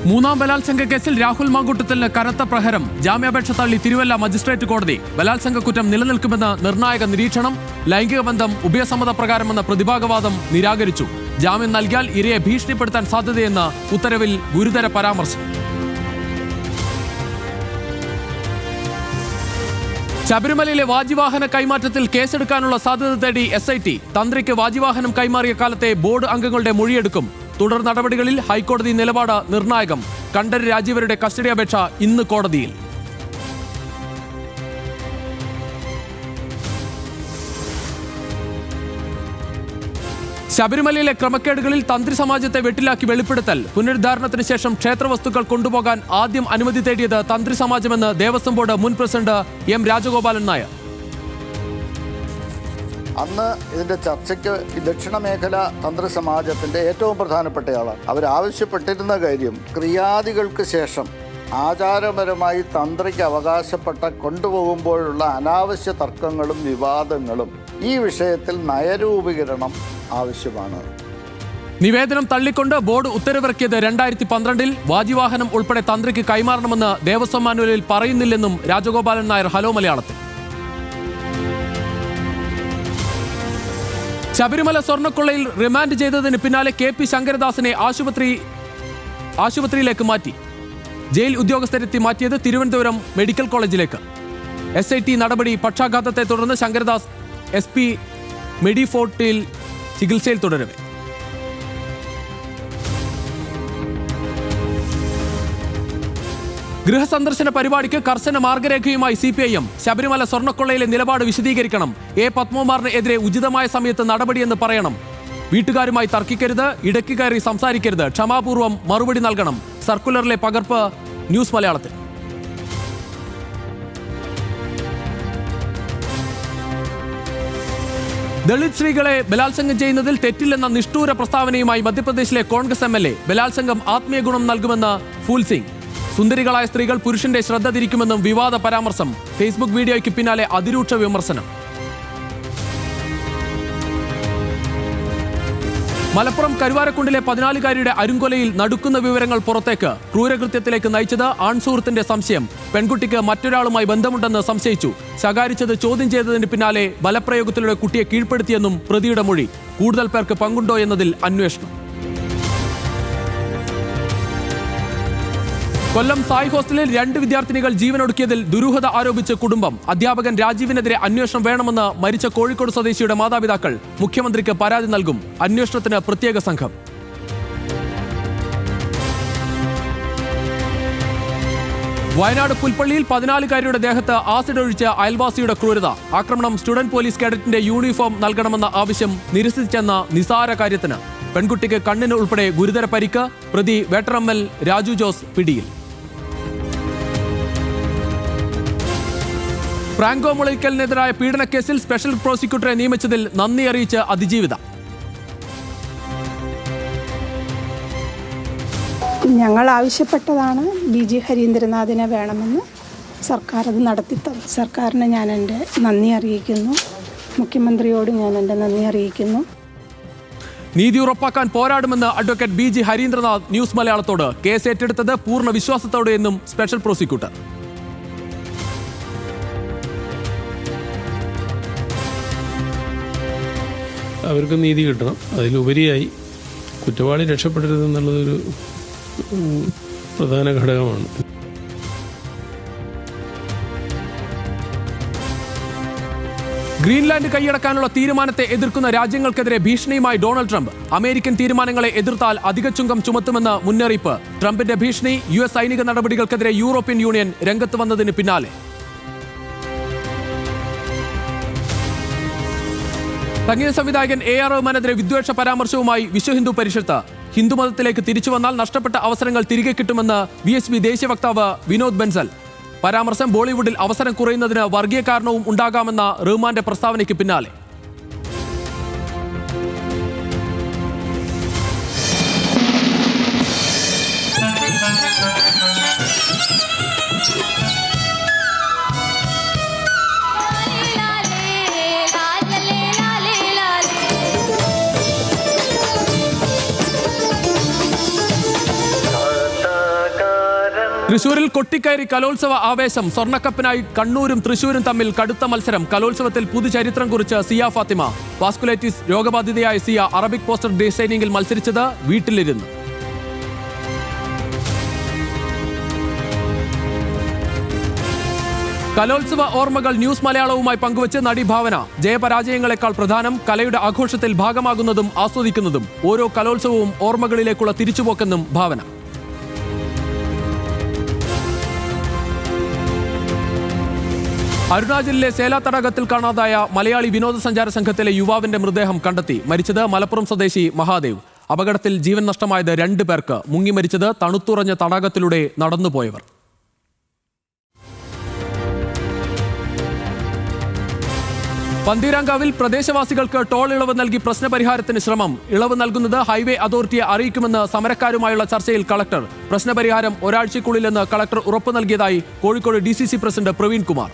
മൂന്നാം ബലാത്സംഗ കേസിൽ രാഹുൽ മാങ്കൂട്ടത്തിന് കനത്ത പ്രഹരം. ജാമ്യാപേക്ഷ തള്ളി തിരുവല്ല മജിസ്ട്രേറ്റ് കോടതി. ബലാത്സംഗ കുറ്റം നിലനിൽക്കുമെന്ന് നിർണായക നിരീക്ഷണം. ലൈംഗിക ബന്ധം ഉഭയസമ്മത പ്രകാരമെന്ന പ്രതിഭാഗവാദം നിരാകരിച്ചു. ജാമ്യം നൽകിയാൽ ഇരയെ ഭീഷണിപ്പെടുത്താൻ സാധ്യതയെന്ന് ഉത്തരവിൽ ഗുരുതര പരാമർശം. ശബരിമലയിലെ വാജിവാഹന കൈമാറ്റത്തിൽ കേസെടുക്കാനുള്ള സാധ്യത തേടി SIT. തന്ത്രിക്ക് വാജിവാഹനം കൈമാറിയ കാലത്തെ ബോർഡ് അംഗങ്ങളുടെ മൊഴിയെടുക്കും. തുടർ നടപടികളിൽ ഹൈക്കോടതി നിലപാട് നിർണായകം. കണ്ഠര് രാജീവരുടെ കസ്റ്റഡി അപേക്ഷ ഇന്ന് കോടതിയിൽ. ശബരിമലയിലെ ക്രമക്കേടുകളിൽ തന്ത്രി സമാജത്തെ വെട്ടിലാക്കി വെളിപ്പെടുത്തൽ. പുനരുദ്ധാരണത്തിന് ശേഷം ക്ഷേത്രവസ്തുക്കൾ കൊണ്ടുപോകാൻ ആദ്യം അനുമതി തേടിയത് തന്ത്രി സമാജമെന്ന് ദേവസ്വം ബോർഡ് മുൻ പ്രസിഡന്റ് M. രാജഗോപാലൻ നായർ. അന്ന് ഇതിൻ്റെ ചർച്ചയ്ക്ക് ദക്ഷിണ മേഖല തന്ത്രി സമാജത്തിൻ്റെ ഏറ്റവും പ്രധാനപ്പെട്ടയാളാണ്. അവരാവശ്യപ്പെട്ടിരുന്ന കാര്യം ക്രിയാദികൾക്ക് ശേഷം ആചാരപരമായി തന്ത്രിക്ക് അവകാശപ്പെട്ട കൊണ്ടുപോകുമ്പോഴുള്ള അനാവശ്യ തർക്കങ്ങളും വിവാദങ്ങളും ഈ വിഷയത്തിൽ നയരൂപീകരണം ആവശ്യമാണ്. നിവേദനം തള്ളിക്കൊണ്ട് ബോർഡ് ഉത്തരവിറക്കിയത് 2012-ൽ. വാജിവാഹനം ഉൾപ്പെടെ തന്ത്രിക്ക് കൈമാറണമെന്ന് ദേവസ്വം മാനുവലിൽ പറയുന്നില്ലെന്നും രാജഗോപാലൻ നായർ ഹലോ മലയാളത്തിൽ. ശബരിമല സ്വർണ്ണക്കൊള്ളയിൽ റിമാൻഡ് ചെയ്തതിന് പിന്നാലെ KP ശങ്കരദാസിനെ ആശുപത്രിയിലേക്ക് മാറ്റി. ജയിൽ ഉദ്യോഗസ്ഥരെത്തി മാറ്റിയത് തിരുവനന്തപുരം മെഡിക്കൽ കോളേജിലേക്ക്. SIT നടപടി പക്ഷാഘാതത്തെ തുടർന്ന് ശങ്കരദാസ് SP മെഡിഫോർട്ടിൽ ചികിത്സയിൽ തുടരവെ. ഗൃഹസന്ദർശന പരിപാടിക്ക് കർശന മാർഗരേഖയുമായി CPIM. ശബരിമല സ്വർണ്ണക്കൊള്ളയിലെ നിലപാട് വിശദീകരിക്കണം. പത്മകുമാറിന് എതിരെ ഉചിതമായ സമയത്ത് നടപടിയെന്ന് പറയണം. വീട്ടുകാരുമായി തർക്കിക്കരുത്, ഇടയ്ക്ക് കയറി സംസാരിക്കരുത്, ക്ഷമാപൂർവ്വം മറുപടി നൽകണം. സർക്കുലറിലെ പകർപ്പ് ന്യൂസ് മലയാളത്തിൽ. ദളിത് സ്ത്രീകളെ ബലാത്സംഗം ചെയ്യുന്നതിൽ തെറ്റില്ലെന്ന നിഷ്ഠൂര പ്രസ്താവനയുമായി മധ്യപ്രദേശിലെ കോൺഗ്രസ് MLA. ബലാത്സംഗം ആത്മീയ ഗുണം നൽകുമെന്ന് ഫൂൽ സിംഗ്. സുന്ദരികളായ സ്ത്രീകൾ പുരുഷന്റെ ശ്രദ്ധ തിരിക്കുമെന്നും വിവാദ പരാമർശം. ഫേസ്ബുക്ക് വീഡിയോയ്ക്ക് പിന്നാലെ അതിരൂക്ഷ വിമർശനം. മലപ്പുറം കരുവാരക്കുണ്ടിലെ 14-കാരിയുടെ അരുങ്കൊലയിൽ നടുക്കുന്ന വിവരങ്ങൾ പുറത്തേക്ക്. ക്രൂരകൃത്യത്തിലേക്ക് നയിച്ചത് ആൺസുഹൃത്തിന്റെ സംശയം. പെൺകുട്ടിക്ക് മറ്റൊരാളുമായി ബന്ധമുണ്ടെന്ന് സംശയിച്ചു. ശകാരിച്ചത് ചോദ്യം ചെയ്തതിന് പിന്നാലെ ബലപ്രയോഗത്തിലൂടെ കുട്ടിയെ കീഴ്പ്പെടുത്തിയെന്നും പ്രതിയുടെ മൊഴി. കൂടുതൽ പേർക്ക് പങ്കുണ്ടോ എന്നതിൽ അന്വേഷണം. കൊല്ലം സായ് ഹോസ്റ്റലിൽ 2 വിദ്യാർത്ഥിനികൾ ജീവനൊടുക്കിയതിൽ ദുരൂഹത ആരോപിച്ച് കുടുംബം. അധ്യാപകൻ രാജീവിനെതിരെ അന്വേഷണം വേണമെന്ന് മരിച്ച കോഴിക്കോട് സ്വദേശിയുടെ മാതാപിതാക്കൾ. മുഖ്യമന്ത്രിക്ക് പരാതി നൽകും. അന്വേഷണത്തിന് പ്രത്യേക സംഘം. വയനാട് പുൽപ്പള്ളിയിൽ 14-കാരിയുടെ ദേഹത്ത് ആസിഡ് ഒഴിച്ച അയൽവാസിയുടെ ക്രൂരത. ആക്രമണം സ്റ്റുഡന്റ് പോലീസ് കേഡറ്റിന്റെ യൂണിഫോം നൽകണമെന്ന ആവശ്യം നിരസിച്ചെന്ന നിസാര കാര്യത്തിന്. പെൺകുട്ടിക്ക് കണ്ണിന് ഉൾപ്പെടെ ഗുരുതര പരിക്ക്. പ്രതി വേട്ടറമ്മൽ രാജു ജോസ് പിടിയിൽ. ഫ്രാങ്കോ മുളയ്ക്കലിനെതിരായ പീഡനക്കേസിൽ സ്പെഷ്യൽ പ്രോസിക്യൂട്ടറെ നിയമിച്ചതിൽ നന്ദി അറിയിച്ച് അതിജീവിത. ഞങ്ങൾ ആവശ്യപ്പെട്ടതാണ് BG ഹരീന്ദ്രനാഥിനെ വേണമെന്ന്. സർക്കാർ അത് നടത്തിത്തന്നു. സർക്കാരിന് ഞാൻ എൻ്റെ നന്ദി അറിയിക്കുന്നു. മുഖ്യമന്ത്രിയോട് ഞാൻ എൻ്റെ നന്ദി അറിയിക്കുന്നു. നീതി ഉറപ്പാക്കാൻ പോരാടുമെന്ന് അഡ്വക്കേറ്റ് BG ഹരീന്ദ്രനാഥ് ന്യൂസ് മലയാളത്തോട്. കേസ് ഏറ്റെടുത്തത് പൂർണ്ണ വിശ്വാസത്തോടെയെന്നും സ്പെഷ്യൽ പ്രോസിക്യൂട്ടർ. അവർക്ക് നീതി കിട്ടണം. അതിലുപരിയായി കുറ്റവാളി രക്ഷപ്പെടരുതെന്നുള്ളതൊരു പ്രധാന ഘടകമാണ്. ഗ്രീൻലാൻഡ് കൈയടക്കാനുള്ള തീരുമാനത്തെ എതിർക്കുന്ന രാജ്യങ്ങൾക്കെതിരെ ഭീഷണിയുമായി ഡൊണാൾഡ് ട്രംപ്. അമേരിക്കൻ തീരുമാനങ്ങളെ എതിർത്താൽ അധിക ചുങ്കം ചുമത്തുമെന്ന് മുന്നറിയിപ്പ്. ട്രംപിന്റെ ഭീഷണി. US സൈനിക നടപടികൾക്കെതിരെ യൂറോപ്യൻ യൂണിയൻ രംഗത്ത് വന്നതിന് പിന്നാലെ. സംഗീത സംവിധായകൻ AR റഹ്മാനെതിരെ വിദ്വേഷ പരാമർശവുമായി വിശ്വ ഹിന്ദു പരിഷത്ത്. ഹിന്ദുമതത്തിലേക്ക് തിരിച്ചു വന്നാൽ നഷ്ടപ്പെട്ട അവസരങ്ങൾ തിരികെ കിട്ടുമെന്ന് VHP ദേശീയ വക്താവ് വിനോദ് ബൻസൽ. പരാമർശം ബോളിവുഡിൽ അവസരം കുറയുന്നതിന് വർഗീയ കാരണവും ഉണ്ടാകാമെന്ന റഹ്മാന്റെ പ്രസ്താവനയ്ക്ക് പിന്നാലെ. തൃശൂരിൽ കൊട്ടിക്കയറി കലോത്സവ ആവേശം. സ്വർണ്ണക്കപ്പിനായി കണ്ണൂരും തൃശൂരും തമ്മിൽ കടുത്ത മത്സരം. കലോത്സവത്തിൽ പുതുചരിത്രം കുറിച്ച് സിയ ഫാത്തിമ. വാസ്കുലൈറ്റിസ് രോഗബാധിതയായ സിയ അറബിക് പോസ്റ്റർ ഡിസൈനിങ്ങിൽ മത്സരിച്ചത് വീട്ടിലിരുന്ന്. കലോത്സവ ഓർമ്മകൾ ന്യൂസ് മലയാളവുമായി പങ്കുവച്ച് നടി ഭാവന. ജയപരാജയങ്ങളെക്കാൾ പ്രധാനം കലയുടെ ആഘോഷത്തിൽ ഭാഗമാകുന്നതും ആസ്വദിക്കുന്നതും. ഓരോ കലോത്സവവും ഓർമ്മകളിലേക്കുള്ള തിരിച്ചുപോക്കെന്നും ഭാവന. അരുണാചലിലെ സേല തടാകത്തിൽ കാണാതായ മലയാളി വിനോദസഞ്ചാര സംഘത്തിലെ യുവാവിന്റെ മൃതദേഹം കണ്ടെത്തി. മരിച്ചത് മലപ്പുറം സ്വദേശി മഹാദേവ്. അപകടത്തിൽ ജീവൻ നഷ്ടമായത് 2 പേർക്ക്. മുങ്ങി മരിച്ചത് തണുത്തുറഞ്ഞ തടാകത്തിലൂടെ നടന്നുപോയവർ. പന്തീരാങ്കാവിൽ പ്രദേശവാസികൾക്ക് ടോൾ ഇളവ് നൽകി പ്രശ്നപരിഹാരത്തിന് ശ്രമം. ഇളവ് നൽകുന്നത് ഹൈവേ അതോറിറ്റിയെ അറിയിക്കുമെന്ന് സമരക്കാരുമായുള്ള ചർച്ചയിൽ കളക്ടർ. പ്രശ്നപരിഹാരം ഒരാഴ്ചയ്ക്കുള്ളിലെന്ന് കളക്ടർ ഉറപ്പു നൽകിയതായി കോഴിക്കോട് DCC പ്രസിഡന്റ് പ്രവീൺ കുമാർ.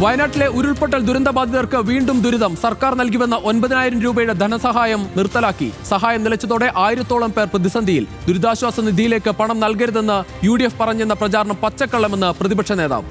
വയനാട്ടിലെ ഉരുൾപൊട്ടൽ ദുരന്തബാധിതർക്ക് വീണ്ടും ദുരിതം. സർക്കാർ നൽകിവന്ന 9,000 രൂപയുടെ ധനസഹായം നിർത്തലാക്കി. സഹായം നിലച്ചതോടെ 1000-ഓളം പേർ പ്രതിസന്ധിയിൽ. ദുരിതാശ്വാസ നിധിയിലേക്ക് പണം നൽകരുതെന്ന് UDF പറഞ്ഞെന്ന പ്രചാരണം പച്ചക്കള്ളമെന്ന് പ്രതിപക്ഷ നേതാവ്.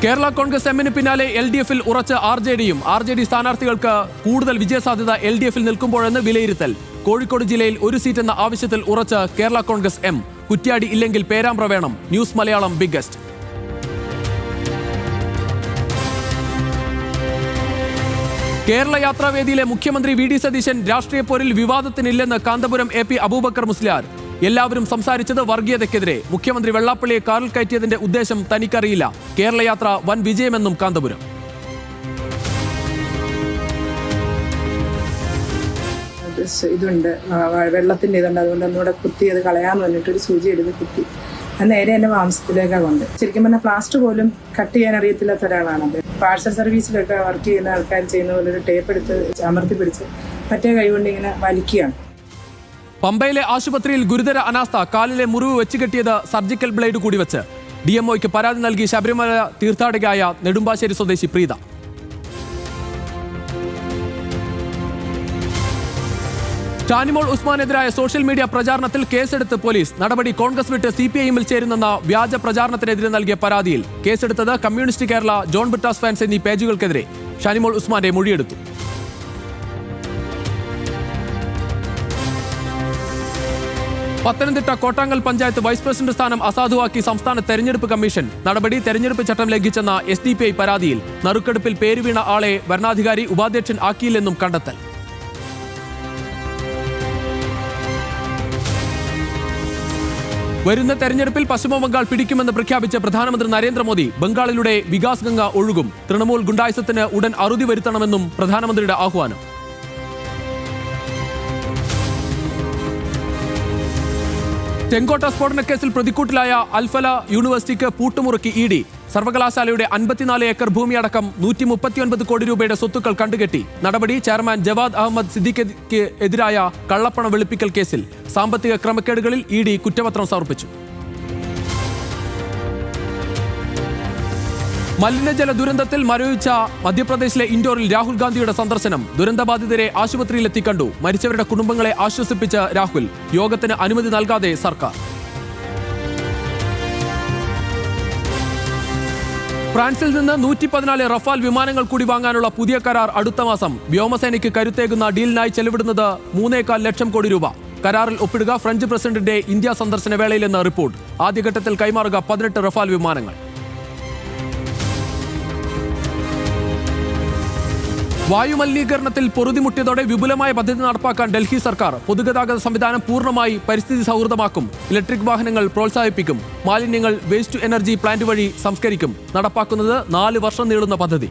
കേരള കോൺഗ്രസ് എമ്മിന് പിന്നാലെ LDF-ൽ ഉറച്ച് RJD-യും. RJD സ്ഥാനാർത്ഥികൾക്ക് കൂടുതൽ വിജയസാധ്യത LDF-ൽ നിൽക്കുമ്പോഴെന്ന് വിലയിരുത്തൽ. കോഴിക്കോട് ജില്ലയിൽ 1 സീറ്റ് എന്ന ആവശ്യത്തിൽ ഉറച്ച് കേരള കോൺഗ്രസ് എം. കുറ്റ്യാടി ഇല്ലെങ്കിൽ പേരാമ്പ്ര വേണം. News Malayalam biggest. കേരള യാത്രാവേദിയിലെ മുഖ്യമന്ത്രി VD സതീശൻ രാഷ്ട്രീയ പോരിൽ വിവാദത്തിനില്ലെന്ന് കാന്തപുരം AP അബൂബക്കർ മുസ്ലിയാർ. എല്ലാവരും സംസാരിച്ചത് വർഗീയതയ്ക്കെതിരെ. മുഖ്യമന്ത്രി വെള്ളാപ്പള്ളിയെ കാറിൽ കയറ്റിയതിന്റെ ഉദ്ദേശം തനിക്കറിയില്ല. കേരള യാത്ര വൻ വിജയമെന്നും കാന്തപുരം. ഇതുണ്ട്, വെള്ളത്തിൻ്റെ ഇതുണ്ട്, അതുകൊണ്ട് ഒന്നുകൂടെ കുത്തി അത് കളയാന്ന് പറഞ്ഞിട്ടൊരു സൂചി എടുത്ത് കുത്തി അത് നേരെ എൻ്റെ മാംസത്തിലേക്കാണ് കൊണ്ട്. ശരിക്കും പറഞ്ഞാൽ പ്ലാസ്റ്റർ പോലും കട്ട് ചെയ്യാൻ അറിയത്തില്ലാത്ത ഒരാളാണത്. പാഴ്സൽ സർവീസിലൊക്കെ വർക്ക് ചെയ്യുന്ന ആൾക്കാർ ചെയ്യുന്ന പോലെ ഒരു ടേപ്പ് എടുത്ത് അമർത്തി പിടിച്ച് മറ്റേ കൈകൊണ്ട് ഇങ്ങനെ വലിക്കുകയാണ്. പമ്പയിലെ ആശുപത്രിയിൽ ഗുരുതര അനാസ്ഥ. കാലിലെ മുറിവ് വെച്ചുകെട്ടിയത് സർജിക്കൽ ബ്ലേഡ് കൂടി വെച്ച്. DMOയ്ക്ക് പരാതി നൽകി ശബരിമല തീർത്ഥാടകയായ നെടുമ്പാശ്ശേരി സ്വദേശി പ്രീത. ഷാനിമോൾ ഉസ്മാനെതിരായ സോഷ്യൽ മീഡിയ പ്രചാരണത്തിൽ കേസെടുത്ത് പോലീസ്. നടപടി കോൺഗ്രസ് വിട്ട് CPI-ൽ ചേരുന്നെന്ന വ്യാജ പ്രചാരണത്തിനെതിരെ നൽകിയ പരാതിയിൽ. കേസെടുത്തത് കമ്മ്യൂണിസ്റ്റ് കേരള, ജോൺ ബ്രിട്ടാസ് ഫാൻസ് എന്നീ പേജുകൾക്കെതിരെ. ഷാനിമോൾ ഉസ്മാന്റെ മൊഴിയെടുത്തു. പത്തനംതിട്ട കോട്ടാങ്കൽ പഞ്ചായത്ത് വൈസ് പ്രസിഡന്റ് സ്ഥാനം അസാധുവാക്കി സംസ്ഥാന തെരഞ്ഞെടുപ്പ് കമ്മീഷൻ. നടപടി തെരഞ്ഞെടുപ്പ് ചട്ടം ലംഘിച്ചെന്ന SDPI പരാതിയിൽ. നറുക്കെടുപ്പിൽ പേരുവീണ ആളെ ഭരണാധികാരി ഉപാധ്യക്ഷൻ ആക്കിയില്ലെന്നും കണ്ടെത്തൽ. വരുന്ന തെരഞ്ഞെടുപ്പിൽ പശ്ചിമബംഗാൾ പിടിക്കുമെന്ന് പ്രഖ്യാപിച്ച പ്രധാനമന്ത്രി നരേന്ദ്രമോദി. ബംഗാളിലൂടെ വികാസ് ഗംഗ ഒഴുകും. തൃണമൂൽ ഗുണ്ടായിസത്തിന് ഉടൻ അറുതി വരുത്തണമെന്നും പ്രധാനമന്ത്രിയുടെ ആഹ്വാനം. ചെങ്കോട്ട സ്ഫോടനക്കേസിൽ പ്രതിക്കൂട്ടിലായ അൽഫല യൂണിവേഴ്സിറ്റിക്ക് പൂട്ടുമുറുക്കി ED. സർവകലാശാലയുടെ 54 ഏക്കർ ഭൂമിയടക്കം 139 കോടി രൂപയുടെ സ്വത്തുക്കൾ കണ്ടുകെട്ടി. നടപടി ചെയർമാൻ ജവാദ് അഹമ്മദ് സിദ്ദിഖിക്ക് എതിരായ കള്ളപ്പണ വെളുപ്പിക്കൽ കേസിൽ. സാമ്പത്തിക ക്രമക്കേടുകളിൽ ED കുറ്റപത്രം സമർപ്പിച്ചു. മലിനജല ദുരന്തത്തിൽ മരവിച്ച മധ്യപ്രദേശിലെ ഇൻഡോറിൽ രാഹുൽ ഗാന്ധിയുടെ സന്ദർശനം. ദുരന്തബാധിതരെ ആശുപത്രിയിലെത്തി കണ്ടു. മരിച്ചവരുടെ കുടുംബങ്ങളെ ആശ്വസിപ്പിച്ച രാഹുൽ. യോഗത്തിന് അനുമതി നൽകാതെ സർക്കാർ. ഫ്രാൻസിൽ നിന്ന് 114 റഫാൽ വിമാനങ്ങൾ കൂടി വാങ്ങാനുള്ള പുതിയ കരാർ അടുത്ത മാസം. വ്യോമസേനയ്ക്ക് കരുത്തേകുന്ന ഡീലിനായി ചെലവിടുന്നത് 3.25 ലക്ഷം കോടി രൂപ. കരാറിൽ ഒപ്പിടുക ഫ്രഞ്ച് പ്രസിഡന്റിന്റെ ഇന്ത്യ സന്ദർശന വേളയിലെന്ന് റിപ്പോർട്ട്. ആദ്യഘട്ടത്തിൽ കൈമാറുക 18 റഫാൽ വിമാനങ്ങൾ. വായുമലിനീകരണത്തിൽ പൊറുതിമുട്ടിയതോടെ വിപുലമായ പദ്ധതി നടപ്പാക്കാൻ ഡൽഹി സർക്കാർ. പൊതുഗതാഗത സംവിധാനം പൂർണ്ണമായി പരിസ്ഥിതി സൗഹൃദമാക്കും. ഇലക്ട്രിക് വാഹനങ്ങൾ പ്രോത്സാഹിപ്പിക്കും. മാലിന്യങ്ങൾ വേസ്റ്റ് ടു എനർജി പ്ലാന്റ് വഴി സംസ്കരിക്കും. നടപ്പാക്കുന്നത് 4 വർഷം നീളുന്ന പദ്ധതി.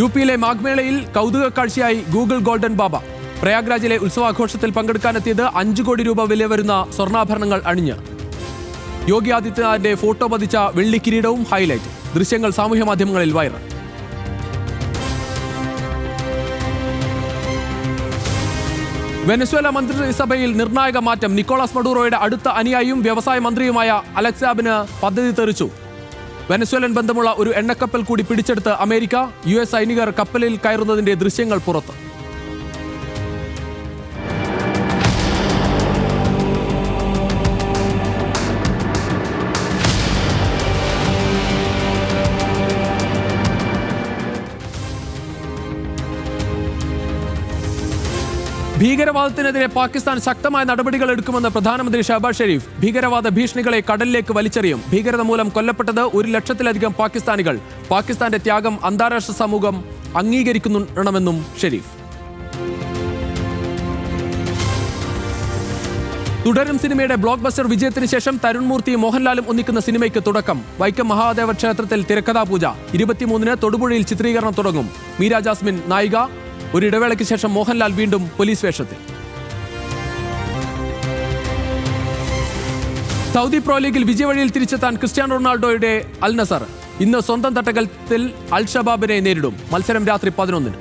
UP-യിലെ മാഗ്മേളയിൽ കൗതുക കാഴ്ചയായി ഗൂഗിൾ ഗോൾഡൻ ബാബ. പ്രയാഗ്രാജിലെ ഉത്സവാഘോഷത്തിൽ പങ്കെടുക്കാനെത്തിയത് 5 കോടി രൂപ വില വരുന്ന സ്വർണ്ണാഭരണങ്ങൾ അണിഞ്ഞ്. യോഗി ആദിത്യനാഥിന്റെ ഫോട്ടോ പതിച്ച വെള്ളി കിരീടവും ഹൈലൈറ്റ്. ദൃശ്യങ്ങൾ സാമൂഹ്യ മാധ്യമങ്ങളിൽ വൈറൽ. വെനസ്വേല മന്ത്രിസഭയിൽ നിർണായക മാറ്റം. നിക്കോളാസ് മഡൂറോയുടെ അടുത്ത അനുയായിയും വ്യവസായ മന്ത്രിയുമായ അലക്സാബിന് പദ്ധതി തെറിച്ചു. വെനസ്വേലൻ ബന്ധമുള്ള ഒരു എണ്ണക്കപ്പൽ കൂടി പിടിച്ചെടുത്ത് അമേരിക്ക. US സൈനികർ കപ്പലിൽ കയറുന്നതിന്റെ ദൃശ്യങ്ങൾ പുറത്ത്. ഭീകരവാദത്തിനെതിരെ പാകിസ്ഥാൻ ശക്തമായ നടപടികൾ എടുക്കുമെന്ന് പ്രധാനമന്ത്രി ഷഹബാസ് ഷെരീഫ്. ഭീകരവാദ ഭീഷണികളെ കടലിലേക്ക് വലിച്ചെറിയും. ഭീകരത മൂലം കൊല്ലപ്പെട്ടത് 1 ലക്ഷത്തിലധികം പാകിസ്ഥാനികൾ. പാകിസ്ഥാന്റെ ത്യാഗം അന്താരാഷ്ട്ര സമൂഹം അംഗീകരിക്കണമെന്നും ഷെരീഫ്. തുടരും സിനിമയുടെ ബ്ലോക്ക് ബസ്റ്റർ വിജയത്തിന് ശേഷം തരുൺ മൂർത്തിയും മോഹൻലാലും ഒന്നിക്കുന്ന സിനിമയ്ക്ക് തുടക്കം. വൈക്കം മഹാദേവ ക്ഷേത്രത്തിൽ തിരക്കഥാപൂജ. 23-ന് തൊടുപുഴയിൽ ചിത്രീകരണം തുടങ്ങും. മീര ജാസ്മിൻ നായിക. ഒരു ഇടവേളയ്ക്ക് ശേഷം മോഹൻലാൽ വീണ്ടും പോലീസ് വേഷത്തിൽ. സൗദി പ്രോ ലീഗിൽ വിജയവഴിയിൽ തിരിച്ചെത്താൻ ക്രിസ്ത്യാനോ റൊണാൾഡോയുടെ അൽ നസർ ഇന്ന് സ്വന്തം തട്ടകത്തിൽ അൽ ഷബാബിനെ നേരിടും. മത്സരം രാത്രി 11-ന്.